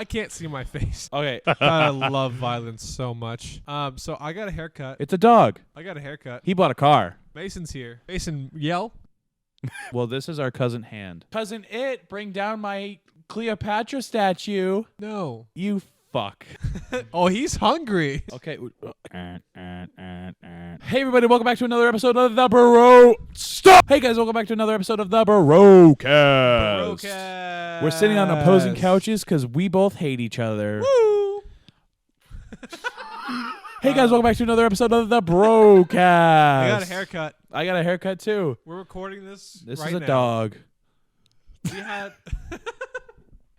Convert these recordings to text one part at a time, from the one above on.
I can't see my face. Okay. God, I love violence so much. So I got a haircut. It's a dog. I got a haircut. He bought a car. Mason's here. Mason, yell. Well, this is our cousin Hand. Cousin It, bring down my Cleopatra statue. No. You fuck. Oh, he's hungry. Okay. Hey, everybody, welcome back to another episode of the Bro... Stop! Hey, guys, welcome back to another episode of the BROCAST. BROCAST. We're sitting on opposing couches because we both hate each other. Woo! Hey, guys, welcome back to another episode of the BROCAST. I got a haircut. I got a haircut, too. We're recording this This right is a now. dog. We had...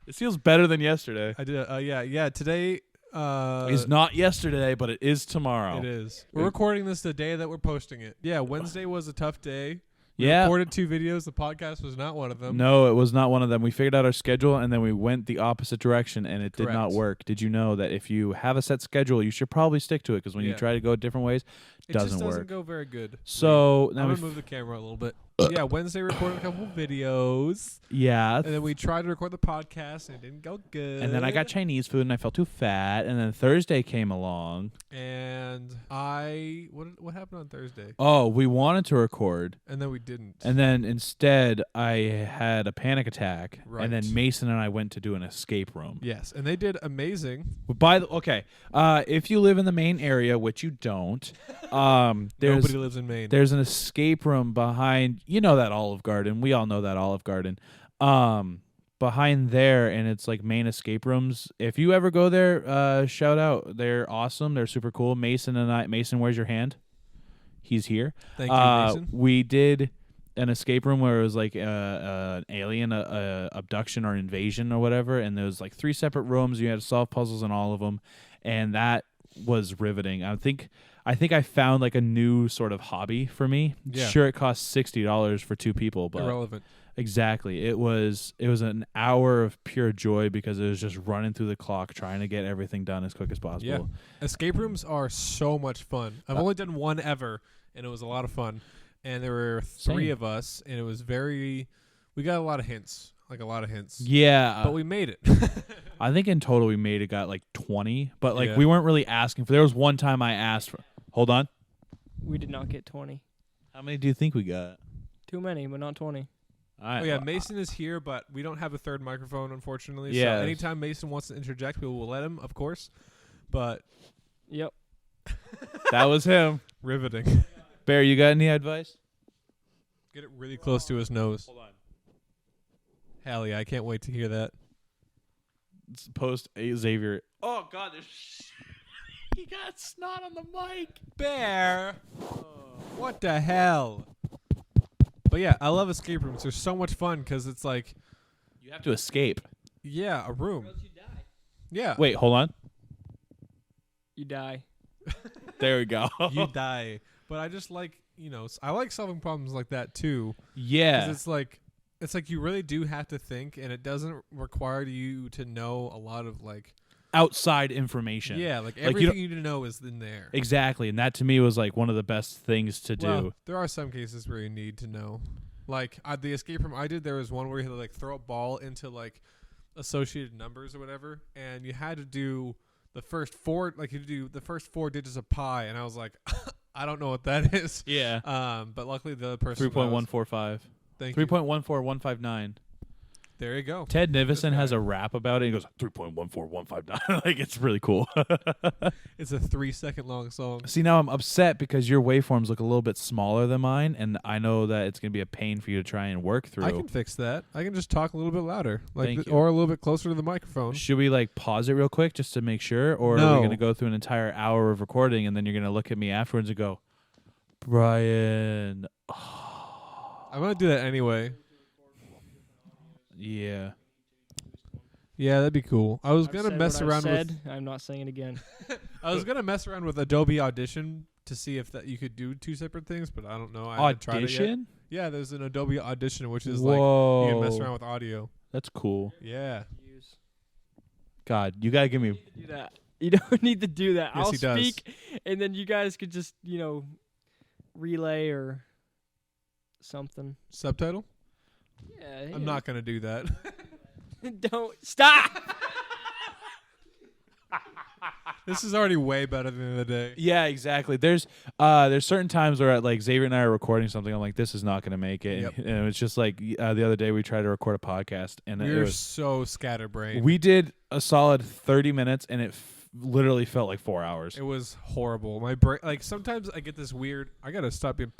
This feels better than yesterday. I did. Yeah. Today... It's not yesterday, but it is tomorrow. It is. We're recording this the day that we're posting it. Yeah, Wednesday was a tough day. We Yeah. recorded 2 videos. The podcast was not one of them. No, it was not one of them. We figured out our schedule, and then we went the opposite direction, and it did not Correct. work. Did you know that if you have a set schedule, you should probably stick to it, because when you Yeah. try to go different ways, It doesn't just doesn't work. go very good. So I'm now going we to move the camera a little bit. Yeah, Wednesday recorded a couple videos. yeah, And then we tried to record the podcast, and it didn't go good. and then I got Chinese food, and I felt too fat, and then Thursday came along. And what happened on Thursday? Oh, we wanted to record, And then we didn't. and then instead I had a panic attack, Right. and then Mason and I went to do an escape room. Yes, and they did amazing. If you live in the Maine area, which you don't, there's Nobody lives in Maine. there's an escape room behind, that Olive Garden. We all know that Olive Garden. Behind there, and it's like Maine escape rooms. If you ever go there, shout out. They're awesome. They're super cool. Mason, where's your hand? He's here. Thank you, Mason. We did an escape room where it was like an alien abduction or invasion or whatever, and there was like 3 separate rooms. You had to solve puzzles in all of them, and that was riveting. I think I found like a new sort of hobby for me. Yeah. Sure, it cost $60 for 2 people, but Irrelevant. exactly, it was an hour of pure joy because it was just running through the clock trying to get everything done as quick as possible. Yeah. Escape rooms are so much fun. I've only done one ever, and it was a lot of fun. And there were 3 Same. of us, and it was we got a lot of hints. Like a lot of hints. Yeah, But we made it. I think in total we got like 20, but like Yeah. we weren't really asking for. There was one time I asked for. Hold on. We did not get 20. How many do you think we got? Too many, but not 20. Oh yeah, Mason is here, but we don't have a third microphone, unfortunately. Yes. So anytime Mason wants to interject, we will let him, of course. But Yep. That was him. riveting. Bear, you got any advice? Get it really close to his nose. Hold on. Hell yeah, I can't wait to hear that. It's post Xavier. Oh God, he got snot on the mic. Bear! What the hell? But yeah, I love escape rooms. They're so much fun because it's like, You have to escape. yeah, a room. you die. Yeah. Wait, hold on. You die. There we go. You die. But I just like, I like solving problems like that too. Yeah. Because it's like you really do have to think, and it doesn't require you to know a lot of like, Outside information. yeah, like you everything don't- you need to know is in there. Exactly, and that to me was like one of the best things to do. Well, there are some cases where you need to know. Like the escape room I did, there was one where you had to like throw a ball into like associated numbers or whatever, and you had to do the first 4, like you do the first 4 digits of pi, and I was like, I don't know what that is. Yeah. But luckily the other person 3.145. Thank you. 3.14159. There you go. Ted Nivison guy. has a rap about it. He goes 3.14159. Like it's really cool. It's a 3-second long song. See, now I'm upset because your waveforms look a little bit smaller than mine, and I know that it's gonna be a pain for you to try and work through. I can fix that. I can just talk a little bit louder, Thank you. or a little bit closer to the microphone. Should we like pause it real quick just to make sure, or are No. we gonna go through an entire hour of recording and then you're gonna look at me afterwards and go, Brian? I'm gonna do that anyway. Yeah. Yeah, that'd be cool. I was I've gonna said mess what I've around said. with. I'm not saying it again. I was gonna mess around with Adobe Audition to see if that you could do 2 separate things, but I don't know. I haven't tried it yet. Audition? Yeah, there's an Adobe Audition, which is like Whoa. you can mess around with audio. That's cool. Yeah. God, you gotta give me. Do that. You don't need to do that. Yes, I'll he does. speak, and then you guys could just, relay or something. Subtitle? Yeah. I'm not gonna do that. Don't stop. This is already way better than the other day. Yeah, exactly. There's certain times where like Xavier and I are recording something. I'm like, this is not going to make it. Yep. And it's just like the other day we tried to record a podcast and We it were was so scatterbrained. we did a solid 30 minutes and it literally felt like 4 hours. It was horrible. My brain, like sometimes I get this weird. I gotta stop being.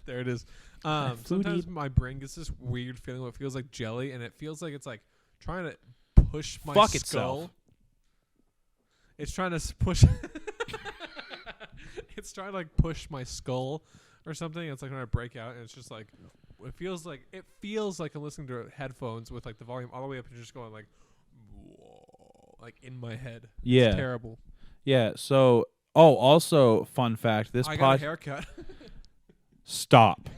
There it is. Sometimes my brain gets this weird feeling. What feels like jelly, and it feels like it's like trying to push my Fuck skull. itself. It's trying to push. It's trying to like push my skull or something. It's like when I break out, and it's just like it feels like I'm listening to headphones with like the volume all the way up and just going like, whoa, like in my head. Yeah. It's terrible. Yeah. So, also fun fact: this I got a haircut. Stop.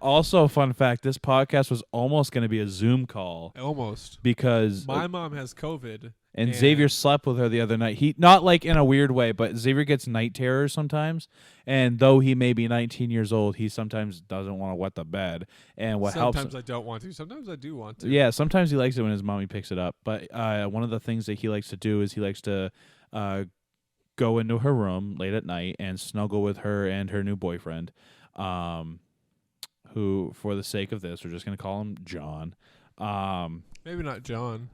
Also, fun fact: this podcast was almost going to be a Zoom call Almost. because My mom has COVID. and Xavier slept with her the other night. He not like in a weird way, but Xavier gets night terrors sometimes. And though he may be 19 years old, he sometimes doesn't want to wet the bed. And what helps? Sometimes I don't want to. Sometimes I do want to. Yeah, sometimes he likes it when his mommy picks it up. But one of the things that he likes to do is he likes to go into her room late at night and snuggle with her and her new boyfriend. Who, for the sake of this, we're just going to call him John. Maybe not John.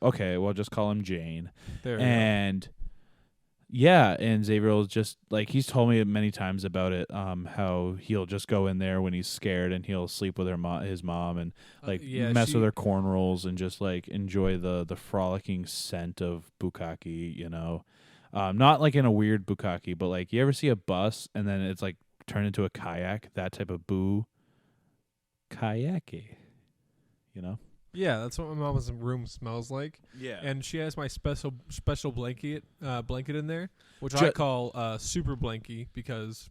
Okay, well, just call him Jane. There. And yeah, and Xavier will just like he's told me many times about it. How he'll just go in there when he's scared and he'll sleep with his mom and like mess with her cornrows and just like enjoy the frolicking scent of bukkake. You know, not like in a weird bukkake, but like you ever see a bus and then it's like turned into a kayak, that type of kayake, you know? Yeah, that's what my mom's room smells like. Yeah. And she has my special blanket in there, which I call super blankie because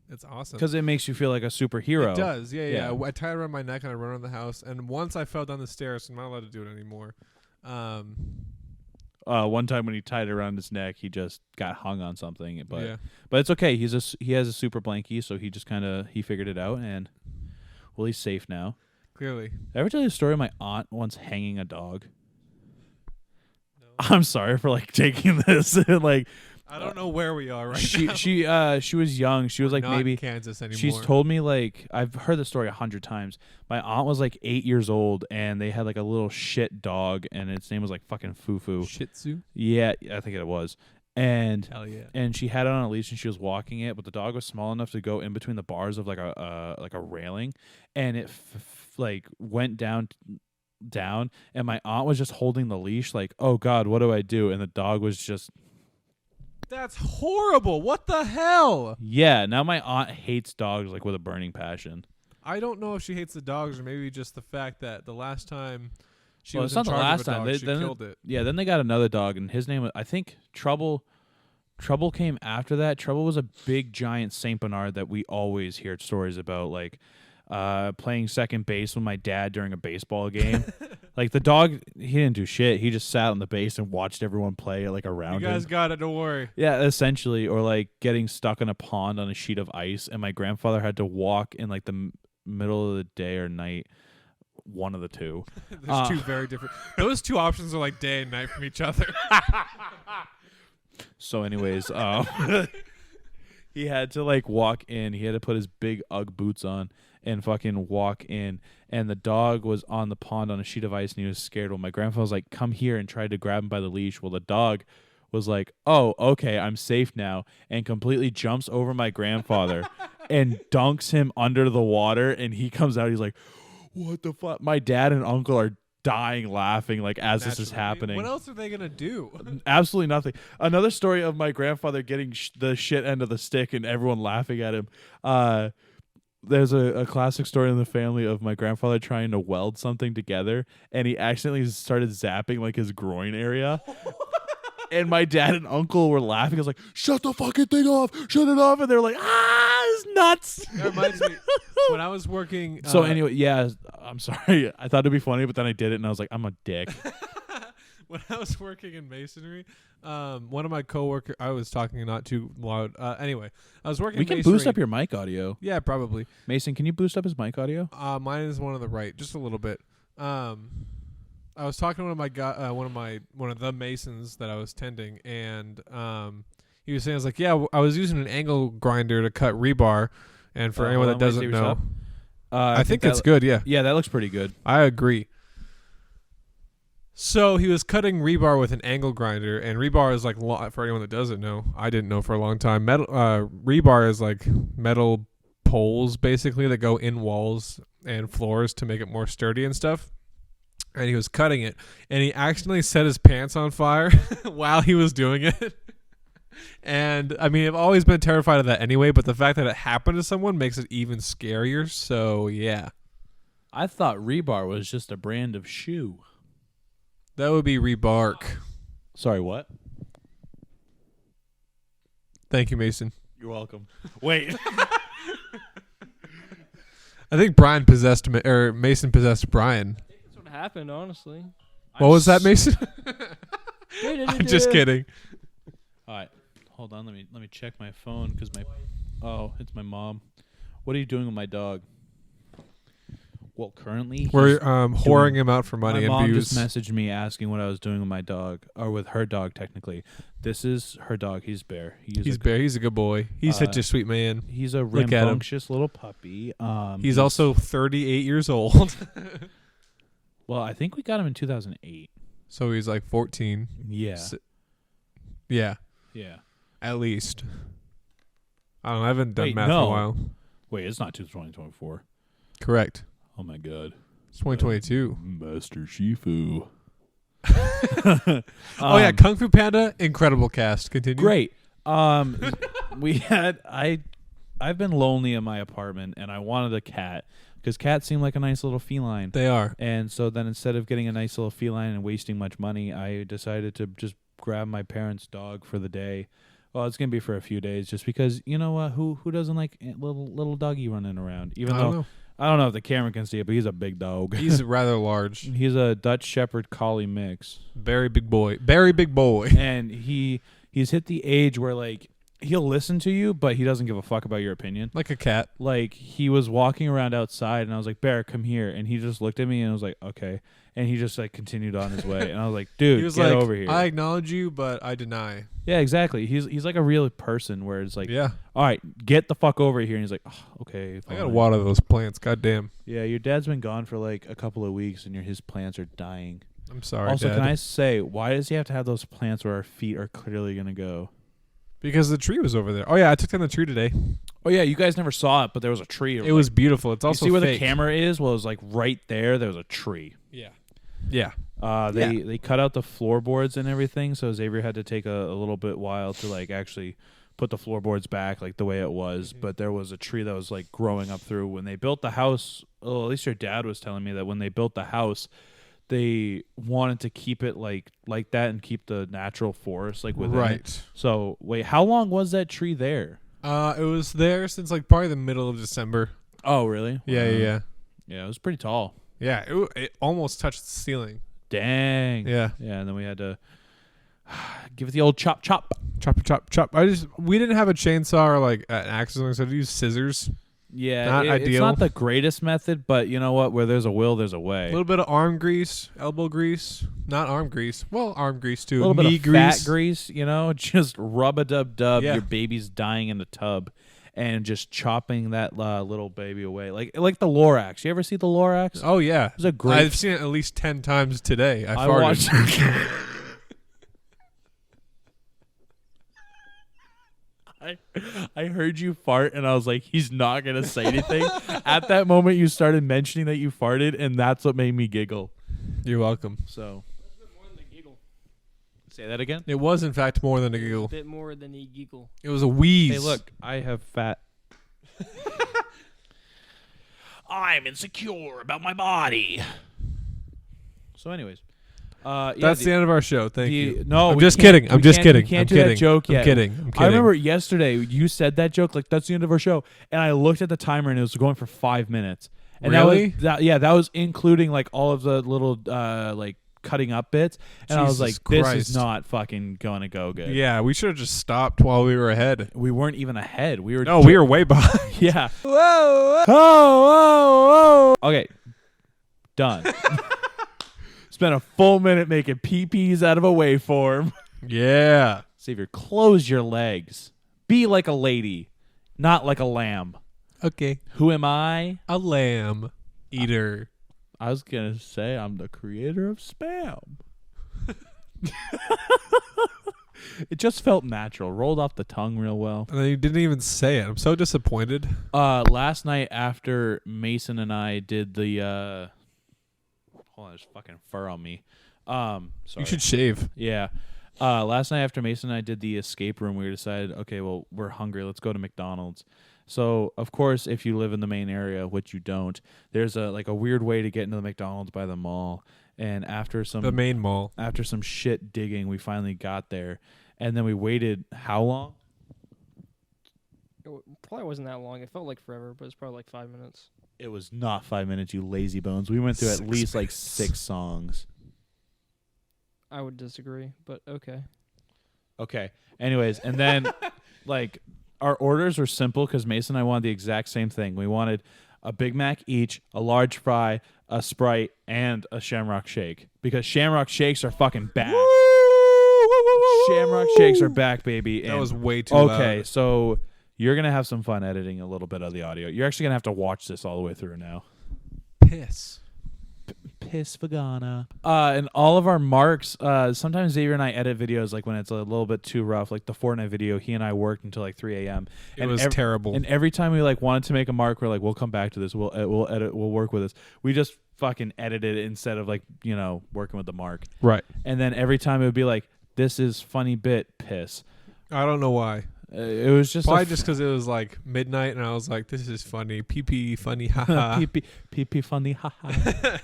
it's awesome. Because it makes you feel like a superhero. It does, yeah. I tie it around my neck and I run around the house. And once I fell down the stairs, I'm not allowed to do it anymore. One time when he tied it around his neck, he just got hung on something. But yeah. but it's okay. He has a super blankie, so he just he figured it out, and well, he's safe now. Clearly. Did I ever tell you the story of my aunt once hanging a dog? No. I'm sorry for like taking this and like. I don't know where we are right now. She was young. She was like not maybe in Kansas anymore. She's told me like I've heard the story 100 times. My aunt was like 8 years old and they had like a little shit dog and its name was like fucking Fufu. Shih Tzu? Yeah, I think it was. And Hell yeah. and she had it on a leash and she was walking it, but the dog was small enough to go in between the bars of like a railing, and it like went down and my aunt was just holding the leash like, oh God, what do I do? And the dog was just. That's horrible. What the hell? Yeah, now my aunt hates dogs like with a burning passion. I don't know if she hates the dogs or maybe just the fact that the last time she well, was it's in not the charge last of a time. dog, she killed it. Yeah, then they got another dog and his name was, I think Trouble came after that. Trouble was a big giant Saint Bernard that we always hear stories about, like playing second base with my dad during a baseball game. Like the dog, he didn't do shit. He just sat on the base and watched everyone play like around You guys him. got it, don't worry. Yeah, essentially. Or like getting stuck in a pond on a sheet of ice, and my grandfather had to walk in like the middle of the day or night. One of the two. There's two very different. Those two options are like day and night from each other. So, anyways, he had to like walk in. He had to put his big Ugg boots on and fucking walk in. And the dog was on the pond on a sheet of ice, and he was scared. Well, my grandfather was like, "Come here," and tried to grab him by the leash. Well, the dog was like, "Oh, okay, I'm safe now," and completely jumps over my grandfather and dunks him under the water. And he comes out. He's like, "What the fuck?" My dad and uncle are dying laughing like as this is happening. What else are they gonna do? Absolutely nothing. Another story of my grandfather getting the shit end of the stick and everyone laughing at him. There's a classic story in the family of my grandfather trying to weld something together, and he accidentally started zapping like his groin area. And my dad and uncle were laughing. I was like, "Shut the fucking thing off! Shut it off!" And they're like, "Ah, it's nuts." That reminds me when I was working. So anyway, yeah, I'm sorry. I thought it'd be funny, but then I did it, and I was like, "I'm a dick." When I was working in masonry, one of my coworkers, I was talking not too loud. Anyway, I was working. We can masonry. boost up your mic audio. Yeah, probably. Mason, can you boost up his mic audio? Mine is one on the right, just a little bit. I was talking to one of the masons that I was tending, and he was saying, I was like, yeah, I was using an angle grinder to cut rebar, and for anyone that doesn't know, I think it's good. Yeah, Yeah, that looks pretty good. I agree. So he was cutting rebar with an angle grinder, and rebar is like, for anyone that doesn't know, I didn't know for a long time. Metal rebar is like metal poles basically that go in walls and floors to make it more sturdy and stuff. And he was cutting it, and he accidentally set his pants on fire while he was doing it. And I mean, I've always been terrified of that anyway, but the fact that it happened to someone makes it even scarier. So yeah, I thought rebar was just a brand of shoe. that would be rebark. Sorry, what? Thank you, Mason. You're welcome. Wait. I think Brian possessed or Mason possessed Brian. I think that's what happened, honestly. What was that, Mason? I'm just kidding. All right, hold on. Let me check my phone because it's my mom. What are you doing with my dog? Well, currently We're whoring him out for money my and mom views. just messaged me asking what I was doing with my dog, or with her dog technically. This is her dog. He's Bear. He's Bear. He's a good boy. He's such a sweet man. He's a Look at him. rambunctious little puppy. He's also 38 years old. Well, I think we got him in 2008. So he's like 14. Yeah. Yeah, Yeah. at least. I don't know. I haven't done Wait, math in no. a while. Wait, it's not 2024. Correct. Oh my god. It's 2022. Master Shifu. Oh yeah, Kung Fu Panda, incredible cast. Continue. Great. I've been lonely in my apartment and I wanted a cat because cats seem like a nice little feline. They are. And so then instead of getting a nice little feline and wasting much money, I decided to just grab my parents' dog for the day. Well, it's gonna be for a few days, just because you know what? Who doesn't like little doggy running around? Even I though don't know. I don't know if the camera can see it, but he's a big dog. He's rather large. He's a Dutch Shepherd Collie mix, Very big boy. Very big boy. and he's hit the age where like he'll listen to you, but he doesn't give a fuck about your opinion. Like a cat. Like he was walking around outside, and I was like, "Bear, come here," and he just looked at me, and I was like, "Okay," and he just like continued on his way, and I was like, "Dude, He was get like, over here." I acknowledge you, but I deny. Yeah, exactly. He's like a real person where it's like, Yeah. all right, get the fuck over here. And he's like, oh, okay. I Fine. gotta water those plants. God damn. Yeah, your dad's been gone for like a couple of weeks and his plants are dying. I'm sorry, Also, Dad. can I say, why does he have to have those plants where our feet are clearly going to go? Because the tree was over there. Oh yeah, I took down the tree today. Oh, yeah, you guys never saw it, but there was a tree. It was beautiful. It's You also see where fake. the camera is? Well, it was like right there. There was a tree. Yeah. Yeah. They cut out the floorboards and everything, so Xavier had to take a little bit while to like actually put the floorboards back like the way it was. Mm-hmm. But there was a tree that was like growing up through when they built the house. Oh, at least your dad was telling me that when they built the house, they wanted to keep it like that and keep the natural forest like within Right. it. So wait, how long was that tree there? It was there since like probably the middle of December. Oh, really? Yeah, yeah. Yeah, it was pretty tall. Yeah, it almost touched the ceiling. Dang. Yeah. Yeah, and then we had to give it the old chop. Chop, chop, chop. We didn't have a chainsaw or like an axe or something, so I had to use scissors. Yeah, Not it's ideal. not the greatest method, but you know what? Where there's a will, there's a A way. little bit of arm grease, elbow grease. Not arm grease. Well, arm grease too. A little Knee bit of grease. fat grease, you know, just rub a dub. Yeah. Your baby's dying in the tub, and just chopping that little baby away, like the Lorax. You ever see the Lorax? Oh yeah, It's a great. I've seen it at least 10 times today. I I farted. watched. I heard you fart, and I was like, he's not gonna say anything. At that moment, you started mentioning that you farted, and that's what made me giggle. You're welcome. So That's a bit more than a giggle. say that again. It was in fact more than a A giggle. bit more than a giggle. It was a wheeze. Hey, look, I have fat. I'm insecure about my body. So, anyways, yeah, That's the end of our show. Thank you. No, I'm we just can't- kidding. I'm we just can't- kidding. We can't I'm do kidding. that joke yet. I'm kidding. I'm kidding. I remember yesterday you said that joke like that's the end of our show, and I looked at the timer and it was going for 5 minutes. And Really? that was including like all of the little like cutting up bits, and I was Jesus like, this Christ. is not fucking gonna go good. Yeah, we should have just stopped while we were ahead. We weren't even ahead. We were. No, we were way behind. Yeah. Whoa! Oh. Okay. Done. Spent a full minute making PPs out of a waveform. Yeah. Xavier, close your legs. Be like a lady, not like a lamb. Okay. Who am I? A lamb eater. I was going to say I'm the creator of spam. It just felt natural. Rolled off the tongue real well. And then you didn't even say it. I'm so disappointed. Last night after Mason and I did the hold on, there's fucking fur on me. Sorry. You should shave. Yeah. Last night after Mason and I did the escape room, we decided, okay, well, we're hungry. Let's go to McDonald's. So, of course, if you live in the main area, which you don't, there's a weird way to get into the McDonald's by the mall. And after The main mall. after some shit digging, we finally got there. And then we waited how long? It probably wasn't that long. It felt like forever, but it's probably like 5 minutes. It was not 5 minutes, you lazy bones. We went through at 6 least like minutes. 6 songs. I would disagree, but okay. Okay. Anyways, and then like our orders were simple because Mason and I wanted the exact same thing. We wanted a Big Mac each, a large fry, a Sprite, and a Shamrock Shake because Shamrock Shakes are fucking back. Shamrock Shakes are back, baby. That And was way too loud. okay. So you're gonna have some fun editing a little bit of the audio. You're actually gonna have to watch this all the way through now. Piss. Piss vagana. And all of our marks, sometimes Xavier and I edit videos like when it's a little bit too rough, like the Fortnite video, he and I worked until like 3 a.m. It was terrible. And every time we like wanted to make a mark, we're like, we'll come back to this. We'll edit. We'll work with this. We just fucking edited it instead of like, working with the mark. Right. And then every time it would be like, this is funny bit, piss. I don't know why. It was just Probably just because it was like midnight and I was like, this is funny. PP funny. Haha. pee funny, haha.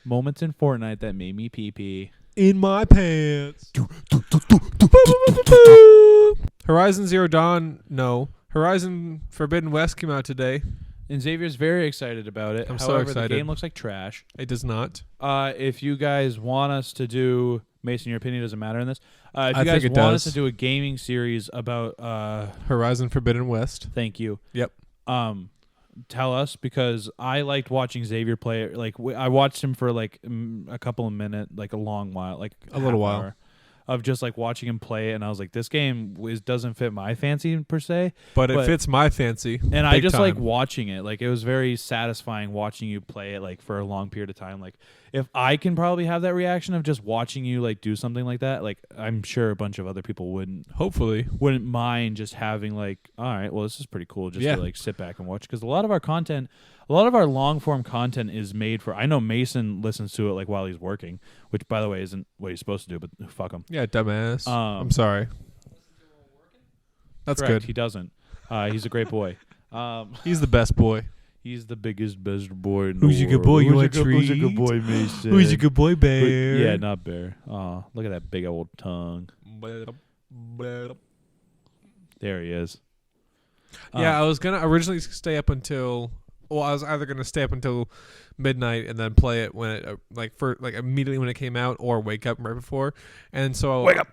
Moments in Fortnite that made me pee. In my pants. Horizon Zero Dawn, no. Horizon Forbidden West came out today. And Xavier's very excited about it. I'm so However, excited. the game looks like trash. It does not. If you guys want us to do, Mason, your opinion doesn't matter in this. If I you guys think it want us does. to do a gaming series about, Horizon Forbidden West. thank you. Yep. Tell us because I liked watching Xavier play it. Like I watched him for like a couple of minutes, like a long while, like A little half while. hour of just like watching him play it, and I was like, this game doesn't fit my fancy per se. But it But- fits my fancy. And I big just like time. watching it. Like it was very satisfying watching you play it like for a long period of time. Like if I can probably have that reaction of just watching you like do something like that, like I'm sure a bunch of other people Hopefully. wouldn't mind just having like, all right, well this is pretty cool just Yeah. to like sit back and watch because a lot of our long form content is made for. I know Mason listens to it like while he's working, which by the way isn't what he's supposed to do, but fuck him. Yeah, dumbass. I'm sorry. That's Correct, good. He doesn't. He's a great boy. He's the best boy. He's the biggest, best boy in the Who's your good world. boy? You Who's want your good- who's your good treat? boy, Mason? Who's your good boy, Bear? Yeah, not Bear. Oh, look at that big old tongue. There he is. Yeah, I was gonna originally stay up until. Well, I was either gonna stay up until midnight and then play it when it immediately when it came out, or wake up right before. And so Wake up.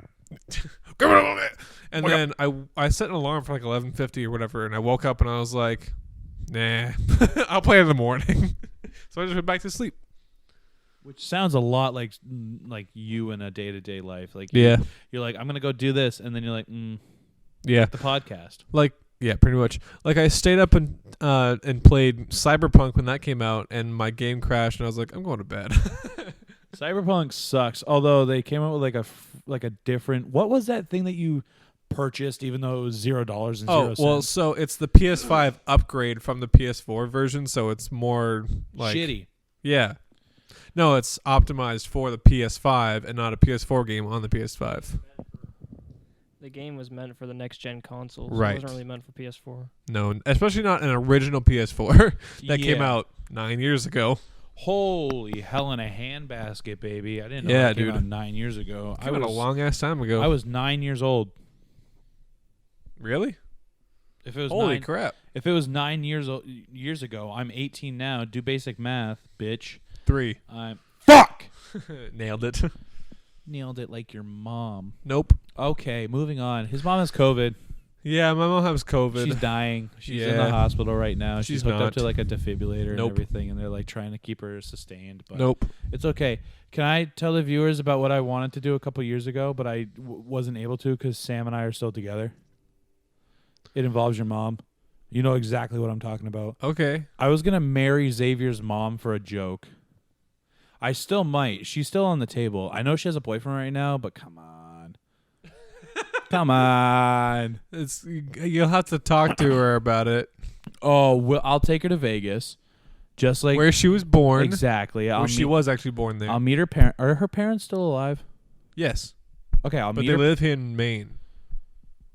And Wake then I set an alarm for like 11:50 or whatever, and I woke up and I was like, nah, I'll play it in the morning. So I just went back to sleep. Which sounds a lot like you in a day-to-day life. Like Yeah, you're like, I'm gonna go do this, and then you're like, yeah. the podcast. Like, yeah, pretty much. Like, I stayed up and played Cyberpunk when that came out, and my game crashed, and I was like, I'm going to bed. Cyberpunk sucks. Although they came out with like a different. What was that thing that you purchased, even though it was $0 and 0 Oh, cents? well, so it's the PS5 upgrade from the PS4 version, so it's more like shitty. Yeah. No, it's optimized for the PS5 and not a PS4 game on the PS5. The game was meant for the next gen consoles. Right. It wasn't really meant for PS4. No, especially not an original PS4 that came Yeah. out 9 years ago. Holy hell in a handbasket, baby! I didn't know Yeah, that came dude. out 9 years ago. Came out a long ass time ago. I was 9 years old. Really? If it was Holy nine, crap. if it was 9 years ago, I'm 18 now. Do basic math, bitch. 3. I'm fuck. Nailed it. Nailed it like your mom. Nope. Okay, moving on. His mom has COVID. Yeah, my mom has COVID. She's dying. She's in the Yeah. hospital right now. She's She's hooked up not. to like a defibrillator Nope. and everything, and they're like trying to keep her sustained. But Nope. it's okay. Can I tell the viewers about what I wanted to do a couple years ago, but I wasn't able to because Sam and I are still together? It involves your mom. You know exactly what I'm talking about. Okay. I was gonna marry Xavier's mom for a joke. I still might. She's still on the table. I know she has a boyfriend right now, but come on. Come on. You'll have to talk to her about it. Oh, well, I'll take her to Vegas. Just like Where she was born. exactly. Where she was actually born there. I'll meet her parent. Are her parents still alive? Yes. Okay, I'll But meet they her. live here in Maine.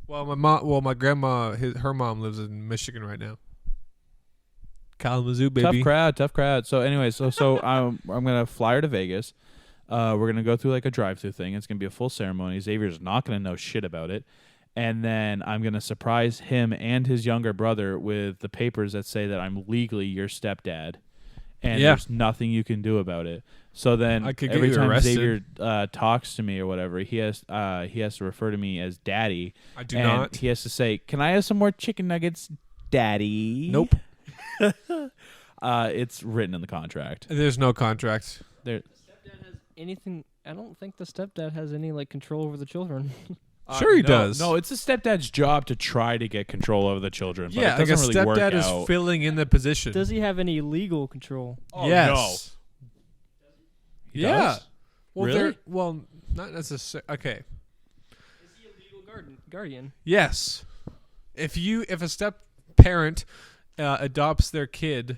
My grandma, her mom lives in Michigan right now. Kalamazoo, baby. Tough crowd. So anyway, so I'm gonna fly her to Vegas. We're gonna go through like a drive-through thing. It's gonna be a full ceremony. Xavier's not gonna know shit about it, and then I'm gonna surprise him and his younger brother with the papers that say that I'm legally your stepdad, and Yeah. there's nothing you can do about it. So then I could get every you time arrested. Xavier talks to me or whatever, he has to refer to me as daddy. I do and not. He has to say, "Can I have some more chicken nuggets, daddy?" Nope. It's written in the contract. There's no contract. There. Stepdad has anything? I don't think the stepdad has any like control over the children. Sure he no, does. No, it's the stepdad's job to try to get control over the children. But Yeah, it like a doesn't really work stepdad is out. filling in the position. Does he have any legal control? Oh, yes. He Yeah. does? Well, Really? not necessarily. Okay. Is he a legal guardian? Yes. If a step parent adopts their kid,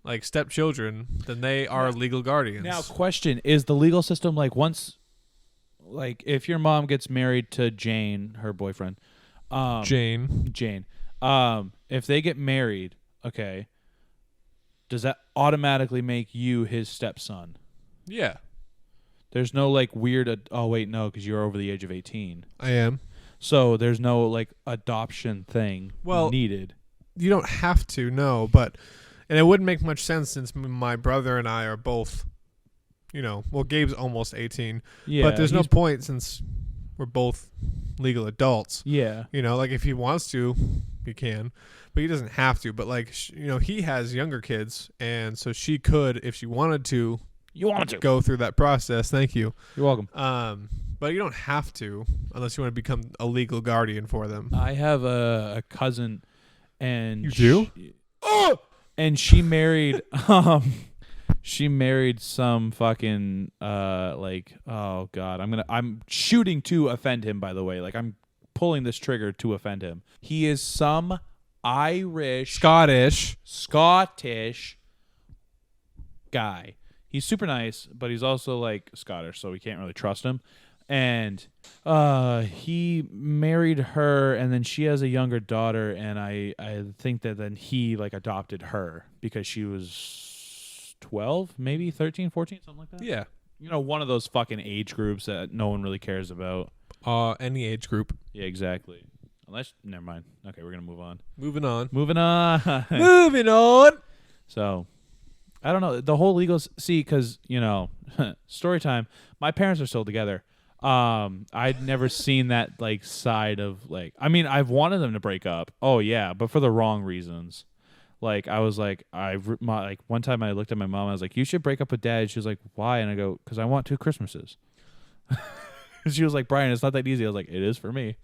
like stepchildren, then they are legal guardians. Now, question: is the legal system like once, like if your mom gets married to Jane, her boyfriend, Jane. if they get married, okay, does that automatically make you his stepson? Yeah, There's no like weird. Oh wait, no, because you're over the age of 18. I am. So there's no like adoption thing needed. You don't have to, no, and it wouldn't make much sense since my brother and I are both, Gabe's almost 18. Yeah, But there's no he's- point since we're both legal adults. Yeah, Like if he wants to, he can, but he doesn't have to. But like, he has younger kids, and so she could, if she wanted to, you want to. go through that process. Thank you. You're welcome. But you don't have to unless you want to become a legal guardian for them. I have a cousin, and You do? Oh, and she married she married some fucking oh god, I'm shooting to offend him, by the way. Like I'm pulling this trigger to offend him. He is some Irish Scottish guy. He's super nice, but he's also like Scottish, so we can't really trust him. And he married her, and then she has a younger daughter, and I think that then he like adopted her because she was 12, maybe 13, 14, something like that. Yeah. One of those fucking age groups that no one really cares about. Any age group. Yeah, exactly. Unless, never mind. Okay, we're gonna move on. Moving on. Moving on. Moving on. So, I don't know. The whole legal because story time. My parents are still together. I'd never seen that like side of like. I mean, I've wanted them to break up. Oh yeah, but for the wrong reasons. Like I was like, like one time I looked at my mom. I was like, "You should break up with Dad." She was like, "Why?" And I go, "Because I want 2 Christmases." She was like, "Brian, it's not that easy." I was like, "It is for me."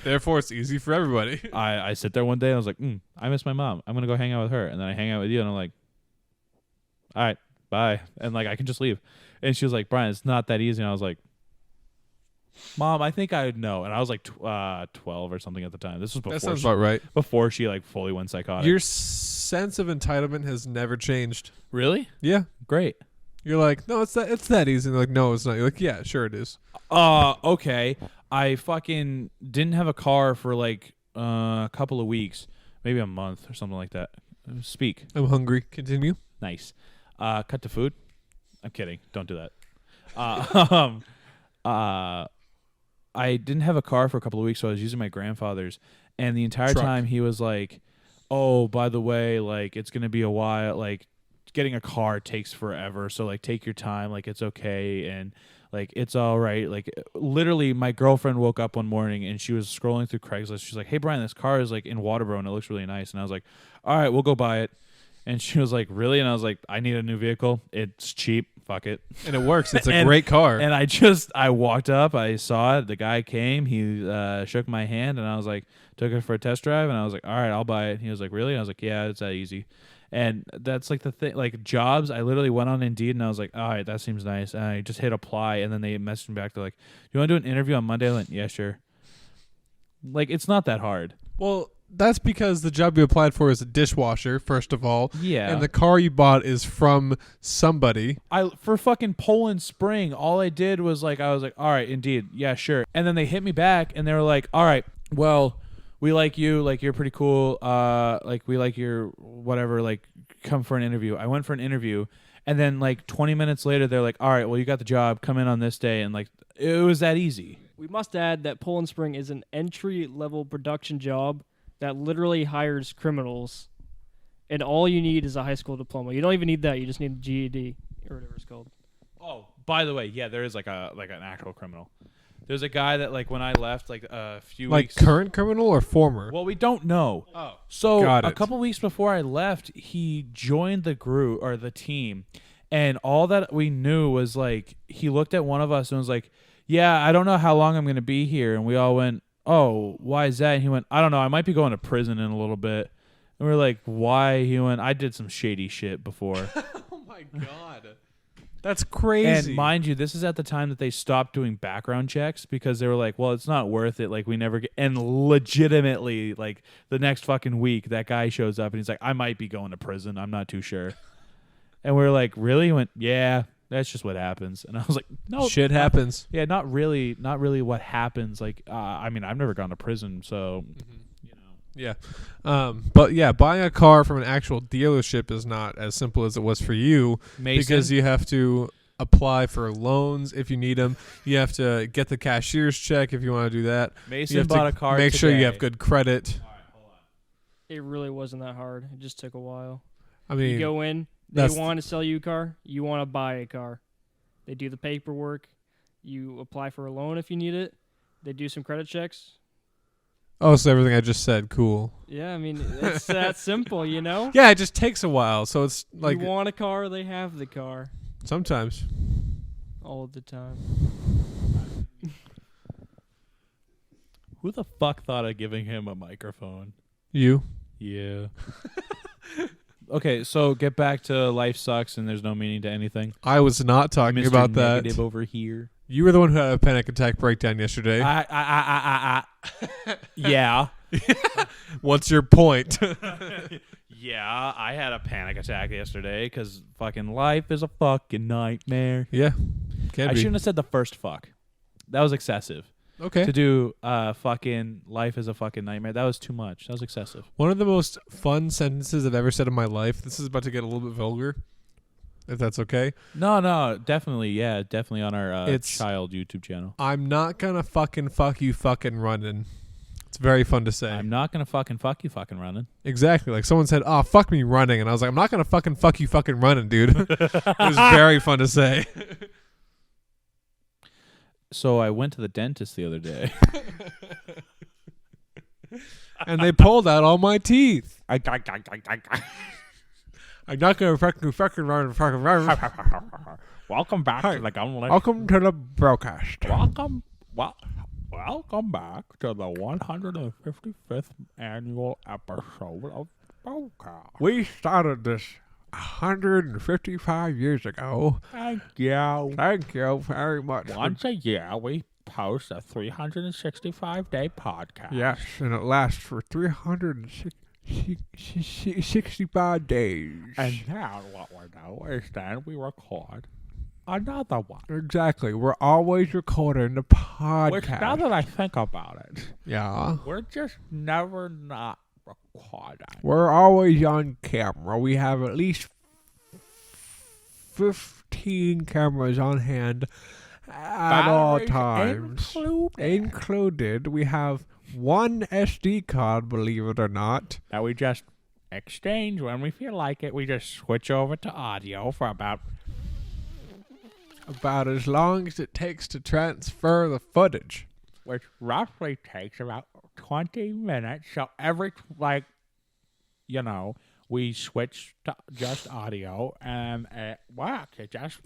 Therefore, it's easy for everybody. I sit there one day and I was like, I miss my mom. I'm gonna go hang out with her, and then I hang out with you, and I'm like, all right, bye, and like I can just leave. And she was like, Brian, it's not that easy. And I was like, Mom, I think I would know. And I was like 12 or something at the time. This was That sounds about right. before she like fully went psychotic. Your sense of entitlement has never changed. Really? Yeah. Great. You're like, no, it's that easy. And they're like, no, it's not. You're like, yeah, sure it is. Okay. I fucking didn't have a car for like a couple of weeks, maybe a month or something like that. Speak. I'm hungry. Continue. Nice. Cut to food. I'm kidding. Don't do that. I didn't have a car for a couple of weeks, so I was using my grandfather's, and the entire Truck. time he was like, "Oh, by the way, like it's gonna be a while. Like getting a car takes forever, so like take your time. Like it's okay." And Like, it's all right. Like, literally, my girlfriend woke up one morning and she was scrolling through Craigslist. She's like, "Hey, Brian, this car is like in Waterboro and it looks really nice." And I was like, "All right, we'll go buy it." And she was like, "Really?" And I was like, "I need a new vehicle. It's cheap. Fuck it." And it works. It's a great car. And I walked up, I saw it. The guy came, he shook my hand, and I was like, took it for a test drive, and I was like, "All right, I'll buy it." And he was like, "Really?" And I was like, "Yeah, it's that easy." And that's like the thing, like jobs. I literally went on Indeed and I was like, "All right, that seems nice." And I just hit apply, and then they messaged me back. They're like, "You want to do an interview on Monday?" I went, "Yeah, sure." Like, it's not that hard. Well, that's because the job you applied for is a dishwasher, first of all. Yeah. And the car you bought is from somebody. For fucking Poland Spring, all I did was like, I was like, "All right, Indeed, yeah, sure." And then they hit me back and they were like, "All right, well, we like you, like you're pretty cool, like we like your whatever, like come for an interview." I went for an interview, and then like 20 minutes later they're like, "All right, well, you got the job, come in on this day." And like, it was that easy. We must add that Poland Spring is an entry-level production job that literally hires criminals, and all you need is a high school diploma. You don't even need that. You just need a GED or whatever it's called. Oh, by the way, yeah, there is like an actual criminal. There's a guy that like when I left like a few Like weeks. current criminal or former? Well, we don't know. Oh. So Got a it. couple weeks before I left, he joined the group or the team, and all that we knew was like he looked at one of us and was like, "Yeah, I don't know how long I'm going to be here." And we all went, "Oh, why is that?" And he went, "I don't know. I might be going to prison in a little bit." And we were like, "Why?" He went, "I did some shady shit before." Oh my god. That's crazy. And mind you, this is at the time that they stopped doing background checks because they were like, "Well, it's not worth it. Like, we never get." And legitimately, like the next fucking week, that guy shows up and he's like, "I might be going to prison. I'm not too sure." And we were like, "Really?" He went, "Yeah, that's just what happens." And I was like, "No, Shit happens. Yeah, not really what happens. Like, I mean, I've never gone to prison, so you know." Yeah. But yeah, buying a car from an actual dealership is not as simple as it was for you. Mason, Because you have to apply for loans if you need them. You have to get the cashier's check if you want to do that. You Mason have bought to a car. make sure you today. have good credit. All right, hold on. It really wasn't that hard. It just took a while. I You mean, go in, they that's- want to sell you a car, you want to buy a car. They do the paperwork. You apply for a loan if you need it. They do some credit checks. oh, so everything I just said, cool. Yeah, I mean, it's that simple, you know? Yeah, it just takes a while. So it's like you want a car, they have the car sometimes. all of the time. Who the fuck thought of giving him a microphone? You. Yeah. Okay, so get back to life sucks and there's no meaning to anything. I was not talking Mr. about that. Negative over here. You were the one who had a panic attack breakdown yesterday. Yeah. What's your point? Yeah, I had a panic attack yesterday because fucking life is a fucking nightmare. Yeah. Can I be. shouldn't have said the first fuck. That was excessive. Okay. To do fucking life is a fucking nightmare. That was too much. That was excessive. One of the most fun sentences I've ever said in my life. This is about to get a little bit vulgar, if that's okay. No, definitely, yeah, definitely on our It's- child YouTube channel. I'm not gonna fucking fuck you fucking running. It's very fun to say. I'm not gonna fucking fuck you fucking running. Exactly. Like someone said, "Oh, fuck me running," and I was like, "I'm not gonna fucking fuck you fucking running, dude." It was very fun to say. So I went to the dentist the other day. And they pulled out all my teeth. I'm not gonna fucking run. Welcome back Hi. to the Gunless. Welcome to the BROCAST. Welcome back to the 155th annual episode of BROCAST. We started this 155 years ago. Thank you. Thank you very much. Once a year, we post a 365-day podcast. Yes, and it lasts for 365 days. And now what we do is then we record another one. Exactly. We're always recording the Which, podcast. now that I think about it, Yeah. we're just never not recording. We're always on camera. We have at least 15 cameras on hand at all Batteries times. Included. We have one SD card, believe it or not. That we just exchange when we feel like it. We just switch over to audio for about about as long as it takes to transfer the footage. Which roughly takes about 20 minutes. So every, we switch to just audio and it works. It just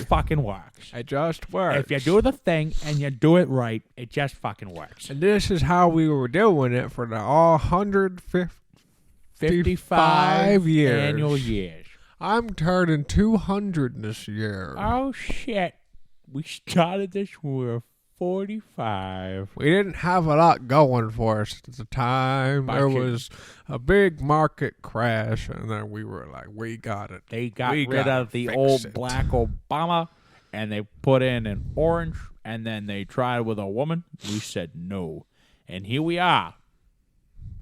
fucking works. It just works. If you do the thing and you do it right, it just fucking works. And this is how we were doing it for the 155 years. Annual years. I'm turning 200 this year. Oh, shit. We started this when we were 45. We didn't have a lot going for us at the time. There was a big market crash, and then we were like, we got it. They got rid of the old black Obama, and they put in an orange, and then they tried with a woman. We said no. And here we are.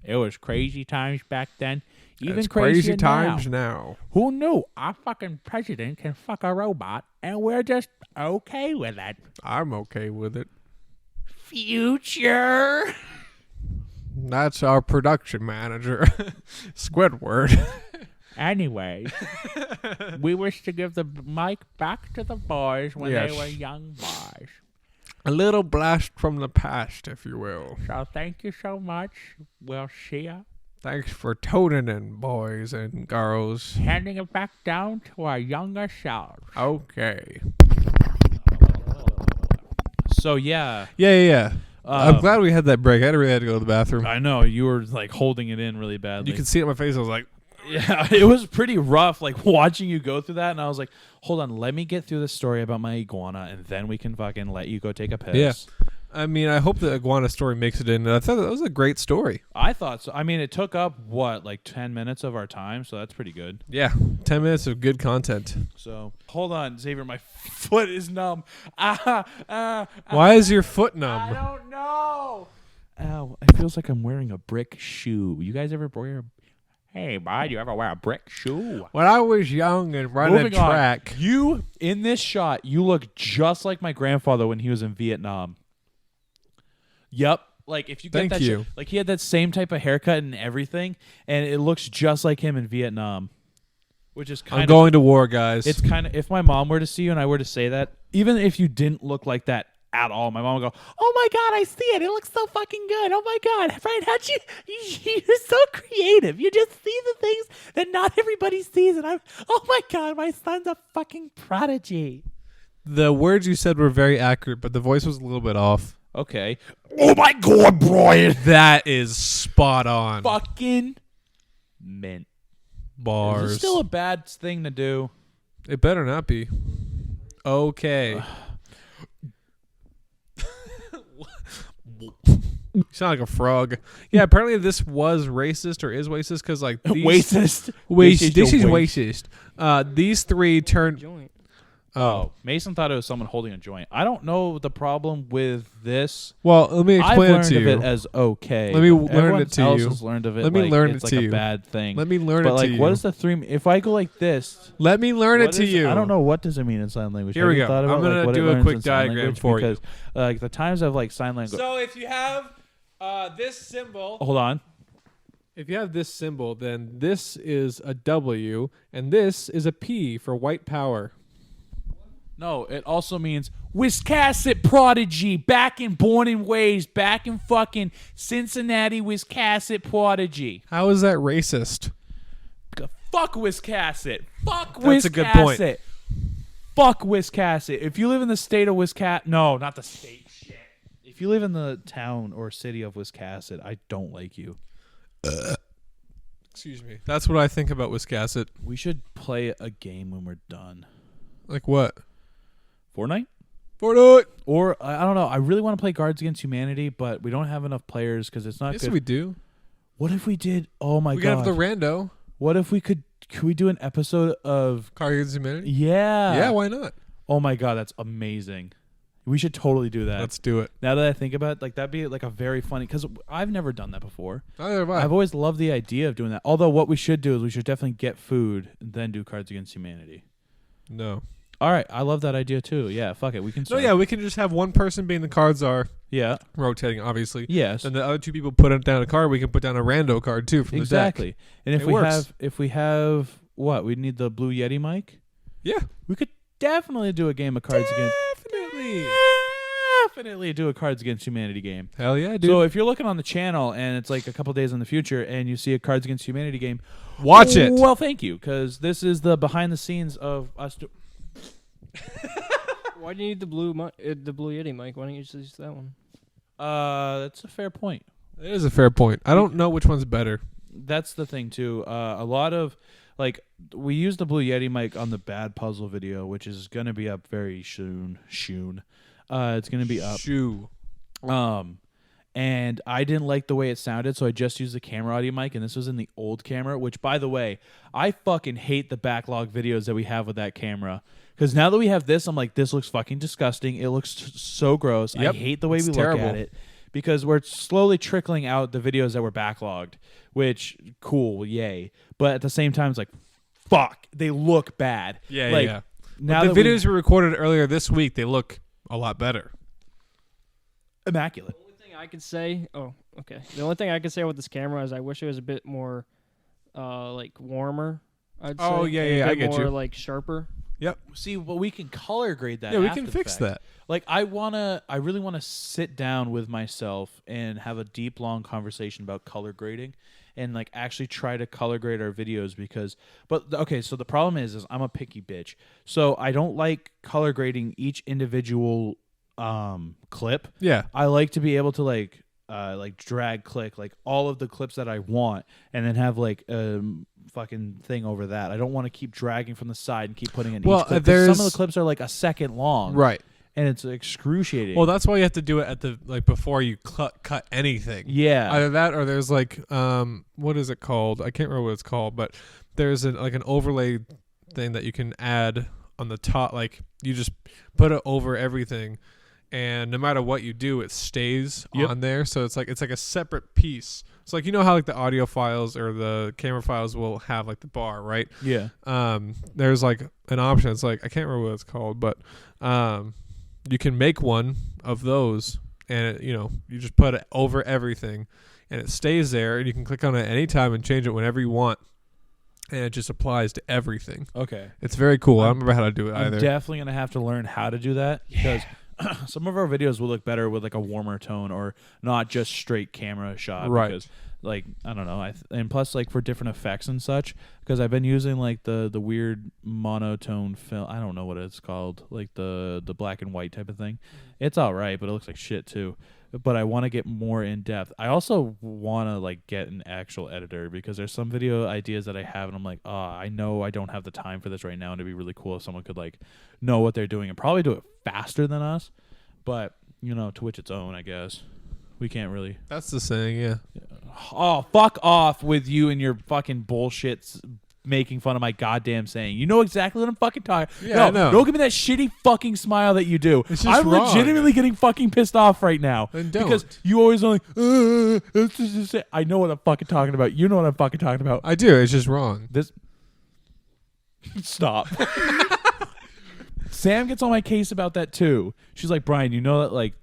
It was crazy times back then. Even it's crazy times now. Who knew our fucking president can fuck a robot, and we're just okay with it? I'm okay with it. Future. That's our production manager, Squidward. Anyways, we wish to give the mic back to the boys when Yes. they were young boys. A little blast from the past, if you will. So thank you so much. We'll see ya. Thanks for tuning in, boys and girls. Handing it back down to our younger selves. Okay. So yeah. Yeah. I'm glad we had that break. I really had to go to the bathroom. I know you were like holding it in really badly. You could see it on my face. I was like, yeah, it was pretty rough, like watching you go through that, and I was like, hold on, let me get through the story about my iguana, and then we can fucking let you go take a piss. Yeah. I mean, I hope the iguana story makes it in. I thought that was a great story. I thought so. I mean, it took up, like 10 minutes of our time, so that's pretty good. Yeah, 10 minutes of good content. So, hold on, Xavier, my foot is numb. Why is your foot numb? I don't know. Ow, it feels like I'm wearing a brick shoe. You guys ever wear a... Hey, bud, you ever wear a brick shoe? When I was young and running Moving on. track. You, in this shot, you look just like my grandfather when he was in Vietnam. Yep. Like, if you get Thank that you. shit, like, he had that same type of haircut and everything, and it looks just like him in Vietnam. Which is kind I'm of... going to war, guys. It's kind of... If my mom were to see you and I were to say that, even if you didn't look like that at all, my mom would go, oh my God, I see it. It looks so fucking good. Oh my God. Brian, how'd you're so creative. You just see the things that not everybody sees. And oh my God, my son's a fucking prodigy. The words you said were very accurate, but the voice was a little bit off. Okay. Oh my God, Brian. That is spot on. Fucking mint. Bars. Is this still a bad thing to do? It better not be. Okay. You sound like a frog. Yeah, apparently this was racist or is racist because like these Racist. This is racist. These three turned. Joint. Oh, Mason thought it was someone holding a joint. I don't know the problem with this. Well, let me I've explain it learned to of you. it as okay. Let me but learn everyone it to else you. has learned of it. Let me like learn it's it like to a you. bad thing. Let me learn but it like, to you. what is the three? If I go like this, Let me learn it what to is- you. I don't know what does it mean in sign language. Here Have we you go. thought about, I'm gonna like, what it do a learns quick in sign diagram language? for you. Because like the times I've like sign language. So if you have this symbol, Hold on. if you have this symbol, then this is a W, and this is a P for white power. No, it also means Wiscasset prodigy, back in born and raised, back in fucking Cincinnati, Wiscasset prodigy. How is that racist? Fuck Wiscasset. Fuck Wiscasset. That's a good point. Fuck Wiscasset. If you live in the state of Wiscasset, no, not the state. Shit. If you live in the town or city of Wiscasset, I don't like you. Excuse me. That's what I think about Wiscasset. We should play a game when we're done. Like what? Fortnite? Fortnite. Or, I don't know. I really want to play Cards Against Humanity, but we don't have enough players because it's not Yes, good. we do. What if we did? Oh my We god! got the rando. What if we could we do an episode of? Cards Against Humanity. Yeah. Yeah, why not? Oh my god, that's amazing. We should totally do that. Let's do it. Now that I think about it, like that'd be like a very funny because I've never done that before. Neither have I. I've always loved the idea of doing that. Although what we should do is we should definitely get food and then do Cards Against Humanity. No. All right, I love that idea too. Yeah, fuck it, we can. No, Start. yeah, we can just have one person being the cards are Yeah. rotating, obviously. Yes. And the other two people put it down a card. We can put down a rando card too from Exactly. the deck. And It works. if we have what we need the Blue Yeti mic. Yeah. We could definitely do a game of Cards Against. Definitely. Definitely do a Cards Against Humanity game. Hell yeah, dude. So if you're looking on the channel and it's like a couple days in the future and you see a Cards Against Humanity game, watch it. Well, thank you, because this is the behind the scenes of us. Why do you need the blue Yeti mic? Why don't you just use that one? That's a fair point. It is a fair point. I don't know which one's better. That's the thing too. A lot of like we used the Blue Yeti mic on the bad puzzle video, which is gonna be up very soon. It's gonna be up. Shoo. And I didn't like the way it sounded, so I just used the camera audio mic, and this was in the old camera, which, by the way, I fucking hate the backlog videos that we have with that camera. Because now that we have this, I'm like, this looks fucking disgusting. It looks so gross. Yep. I hate the way we terrible. look at it. Because we're slowly trickling out the videos that were backlogged, which, cool, yay. But at the same time, it's like, fuck, they look bad. Yeah, like, yeah. Now the videos we recorded earlier this week, they look a lot better. Immaculate. The only thing I could say, the only thing I could say with this camera is I wish it was a bit more, like warmer. I'd say. Oh, yeah, and yeah, a I bit get more, you. like sharper. Yep. See, but we can color grade that. Yeah, we after can the fix fact. that. Like, I really wanna sit down with myself and have a deep, long conversation about color grading, and like actually try to color grade our videos so the problem is I'm a picky bitch, so I don't like color grading each individual clip. Yeah. I like to be able to like drag click like all of the clips that I want, and then have like fucking thing over that. I don't want to keep dragging from the side and keep putting in each clip. Some of the clips are like a second long, Right. and it's excruciating. Well, that's why you have to do it at the before you cut anything. Yeah. Either that or there's like what is it called? I can't remember what it's called, but there's an overlay thing that you can add on the top. Like you just put it over everything, and no matter what you do, it stays on there. So it's like a separate piece. It's like, you know how like the audio files or the camera files will have like the bar, right? Yeah. There's like an option. It's like I can't remember what it's called, but you can make one of those, and you just put it over everything, and it stays there, and you can click on it anytime and change it whenever you want, and it just applies to everything. Okay. It's very cool. I don't remember how to do it either. I'm definitely gonna have to learn how to do that because some of our videos will look better with like a warmer tone or not just straight camera shot. Right. Because, like, I don't know. And plus, like, for different effects and such, because I've been using like the weird monotone film. I don't know what it's called, like the black and white type of thing. It's all right, but it looks like shit too. But I want to get more in depth. I also want to like get an actual editor because there's some video ideas that I have, and I'm like, I know I don't have the time for this right now, and it'd be really cool if someone could like know what they're doing and probably do it faster than us. But to which its own, I guess. We can't really. That's the saying, yeah. Oh, fuck off with you and your fucking bullshit making fun of my goddamn saying. You know exactly what I'm fucking talking. Yeah, I know. Don't give me that shitty fucking smile that you do. It's just I'm wrong. legitimately getting fucking pissed off right now. Then don't. Because you always are like, it's just I know what I'm fucking talking about. You know what I'm fucking talking about. I do. It's just wrong. This. Stop. Sam gets on my case about that too. She's like, Brian, you know that like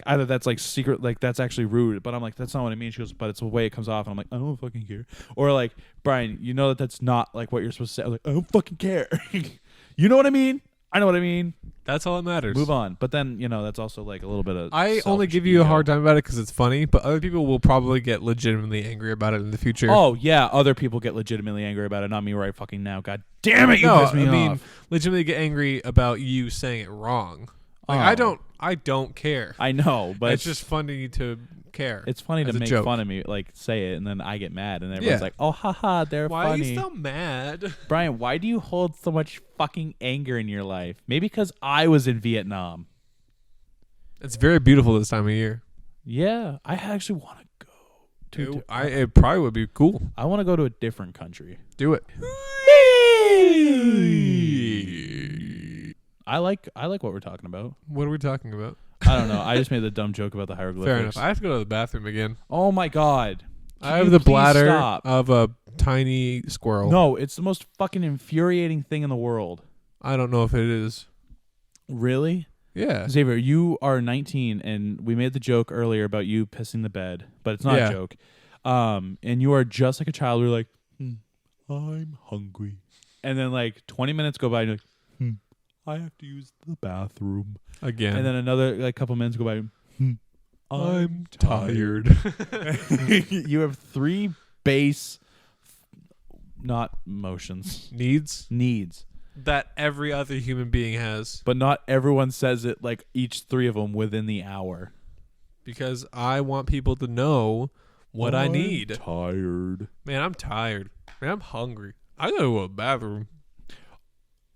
either that's like secret, like that's actually rude, but I'm like, that's not what I mean. She goes, but it's the way it comes off, and I'm like, I don't fucking care. Or like, Brian, you know that's not like what you're supposed to say. I'm like, I don't fucking care. You know what I mean? I know what I mean. That's all that matters. Move on. But then that's also like a little bit of. I only give you a hard time about it because it's funny, but other people will probably get legitimately angry about it in the future. Oh yeah, other people get legitimately angry about it, not me right fucking now. God damn it, you piss me off. Legitimately get angry about you saying it wrong. Like I don't care. I know, but it's just funny to care. It's funny to as a make joke. fun of me, like say it, and then I get mad, and everyone's like, "Oh, haha, they're Why funny." are you so mad? Brian, why do you hold so much fucking anger in your life? Maybe because I was in Vietnam. It's very beautiful this time of year. Yeah, I actually want to go. It probably would be cool. I want to go to a different country. Do it. I like what we're talking about. What are we talking about? I don't know. I just made the dumb joke about the hieroglyphics. Fair enough. I have to go to the bathroom again. Oh my god. I have the bladder stop? of a tiny squirrel. No, it's the most fucking infuriating thing in the world. I don't know if it is. Really? Yeah. Xavier, you are 19, and we made the joke earlier about you pissing the bed, but it's not a joke. And you are just like a child. You're like, I'm hungry. And then like 20 minutes go by, and you're like, I have to use the bathroom. Again. And then another like couple minutes go by. I'm tired. You have 3 base, not motions, needs. That every other human being has. But not everyone says it like each 3 of them within the hour. Because I want people to know what I need. I'm tired. Man, I'm tired. Man, I'm hungry. I gotta go to the bathroom.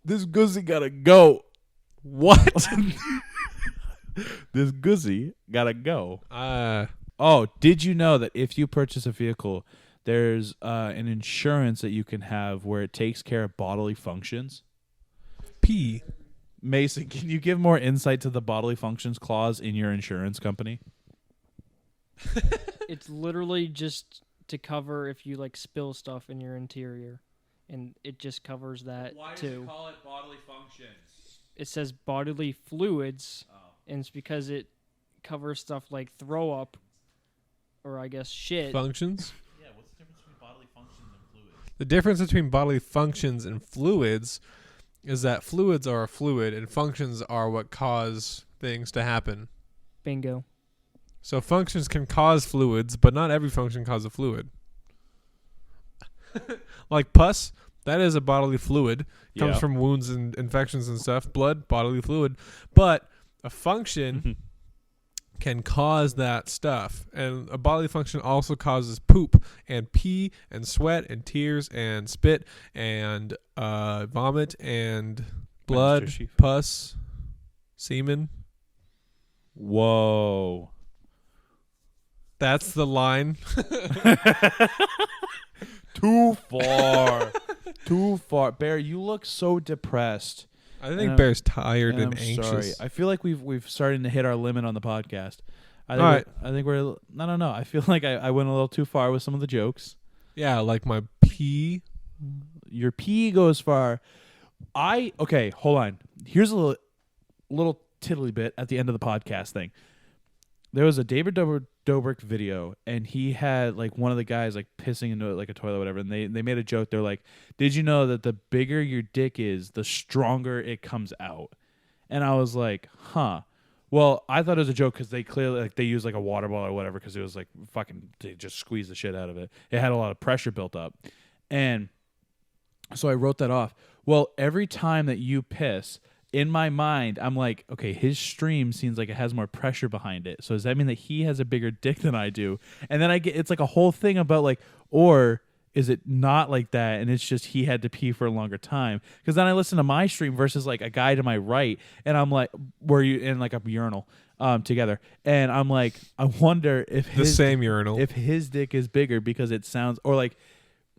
This goosey gotta go. What? This goosey gotta go. Uh, Oh, did you know that if you purchase a vehicle, there's an insurance that you can have where it takes care of bodily functions? pee. Mason, can you give more insight to the bodily functions clause in your insurance company? It's literally just to cover if you like spill stuff in your interior, and it just covers that too. call it bodily functions? It says bodily fluids, Oh. and it's because it covers stuff like throw up, or I guess shit. Functions? Yeah, what's the difference between bodily functions and fluids? The difference between bodily functions and fluids is that fluids are a fluid and functions are what cause things to happen. Bingo. So functions can cause fluids, but not every function causes a fluid. Like pus, that is a bodily fluid. Comes from wounds and infections and stuff. Blood, bodily fluid. But a function can cause that stuff. And a bodily function also causes poop and pee and sweat and tears and spit and vomit and blood, pus, semen. Whoa. That's the line. Too far. Too far. Bear, you look so depressed. I think Bear's tired and I'm anxious. sorry. I feel like we've started to hit our limit on the podcast. I think we're I don't know. I feel like I went a little too far with some of the jokes. Yeah, like my pee. Your pee goes far. Okay, hold on. Here's a little tiddly bit at the end of the podcast thing. There was a David Dobrik video, and he had like one of the guys like pissing into like a toilet or whatever, and they made a joke. They're like, did you know that the bigger your dick is, the stronger it comes out? And I was like, huh. Well, I thought it was a joke because they clearly like they used like a water bottle or whatever because it was like fucking they just squeezed the shit out of it. It had a lot of pressure built up. And so I wrote that off. Well, every time that you piss, in my mind, I'm like, okay, his stream seems like it has more pressure behind it. So does that mean that he has a bigger dick than I do? And then it's like a whole thing about like, or is it not like that? And it's just he had to pee for a longer time. Because then I listen to my stream versus like a guy to my right, and I'm like, were you in like a urinal together? And I'm like, I wonder if The same urinal. if his dick is bigger because it sounds, or like,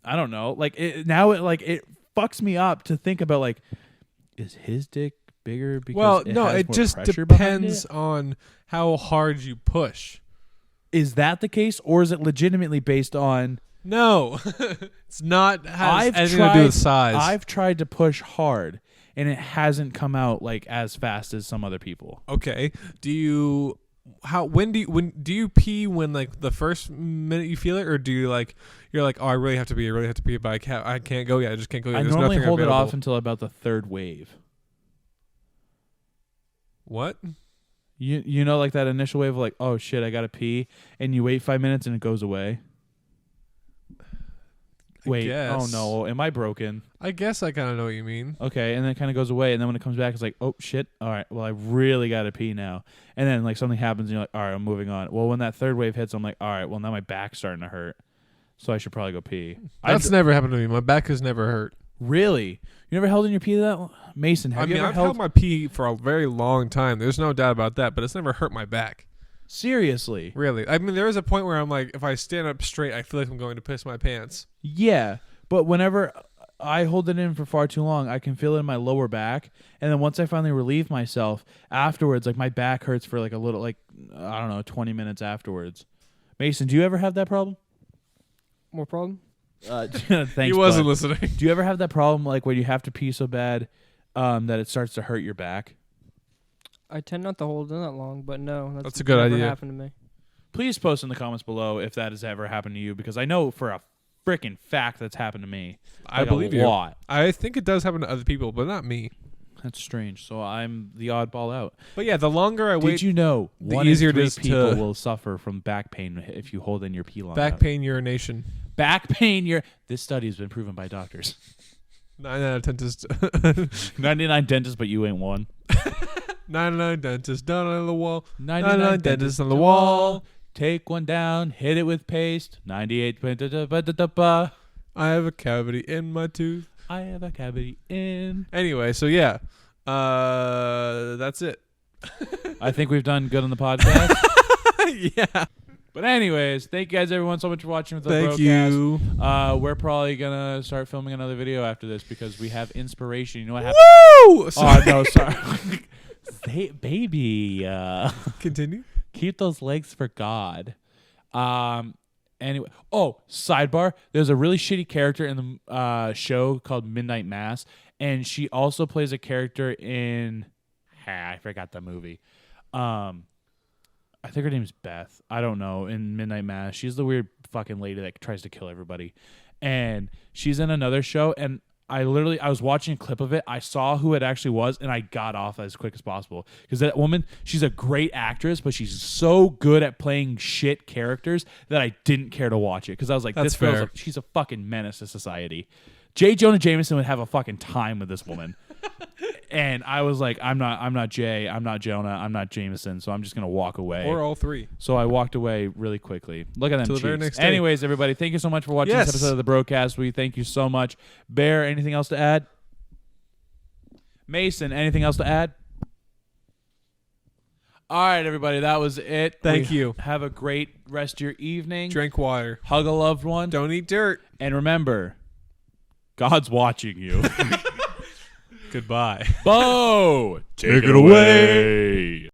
I don't know, like it fucks me up to think about like, is his dick bigger because it has more just pressure behind depends it? on how hard you push. Is that the case, or is it legitimately based on? No, it's not. Has anything to do with size. I've tried to push hard, and it hasn't come out like as fast as some other people. Okay. Do you? When do you pee when like the first minute you feel it, or do you like you're like, oh, I really have to pee, but I can't go yet. I just can't go yet. I There's normally nothing hold it available. off until about the third wave. What? You know, like that initial wave of like, oh shit, I gotta pee, and you wait 5 minutes and it goes away. Wait, oh guess. no, am I broken? I guess I kind of know what you mean. Okay, and then it kind of goes away, and then when it comes back, it's like, oh shit, all right, well I really gotta pee now, and then like something happens, and you're like, all right, I'm moving on. Well, when that third wave hits, I'm like, all right, well now my back's starting to hurt, so I should probably go pee. That's never happened to me. My back has never hurt. Really? You never held in your pee that long? Mason, have you ever I've held my pee for a very long time. There's no doubt about that, but it's never hurt my back. Seriously? Really? I mean, there is a point where I'm like, if I stand up straight, I feel like I'm going to piss my pants. Yeah, but whenever I hold it in for far too long, I can feel it in my lower back, and then once I finally relieve myself, afterwards, like my back hurts for like a little, like, I don't know, 20 minutes afterwards. Mason, do you ever have that problem? More problem? Thanks, He wasn't bud. listening. Do you ever have that problem, like when you have to pee so bad that it starts to hurt your back? I tend not to hold in that long, but no, That's a good never idea. happened to me. Please post in the comments below if that has ever happened to you, because I know for a freaking fact that's happened to me. I Like believe a you. lot. I think it does happen to other people, but not me. That's strange. So I'm the oddball out. But yeah, the longer I wait, Did you know the one easier in it three is people to- will suffer from back pain if you hold in your pee long back enough? pain urination. Back pain. This study has been proven by doctors. 9 out of 10 dentists. 99 dentists, but you ain't one. 99 dentists down on the wall. 99 dentists on the wall. Take one down, hit it with paste. 98. I I have a cavity in my tooth. have a cavity in. Anyway, so yeah, that's it. I think we've done good on the podcast. Yeah. But anyways, thank you guys everyone so much for watching with the Thank BROCAST. you. We're probably gonna start filming another video after this because we have inspiration. You know what happened? Woo! Oh Sorry. no, sorry. Baby, Continue. keep those legs for God. Anyway, sidebar. There's a really shitty character in the show called Midnight Mass, and she also plays a character in. I forgot the movie. I think her name's Beth. I don't know. In Midnight Mass, she's the weird fucking lady that tries to kill everybody, and she's in another show. And I was watching a clip of it. I saw who it actually was, and I got off as quick as possible because that woman, she's a great actress, but she's so good at playing shit characters that I didn't care to watch it because I was like, That's this girl's fair. she's a fucking menace to society. J. Jonah Jameson would have a fucking time with this woman. And I was like, I'm not Jay, I'm not Jonah, I'm not Jameson, so I'm just gonna walk away. Or all three. So I walked away really quickly. Look at them Till the very cheeks. next day. Anyways, everybody, thank you so much for watching Yes. this episode of the BROCAST. We thank you so much. Bear, anything else to add? Mason, anything else to add? All right, everybody, that was it. Thank you. Have a great rest of your evening. Drink water. Hug a loved one. Don't eat dirt. And remember, God's watching you. Goodbye. Bo, Take it away.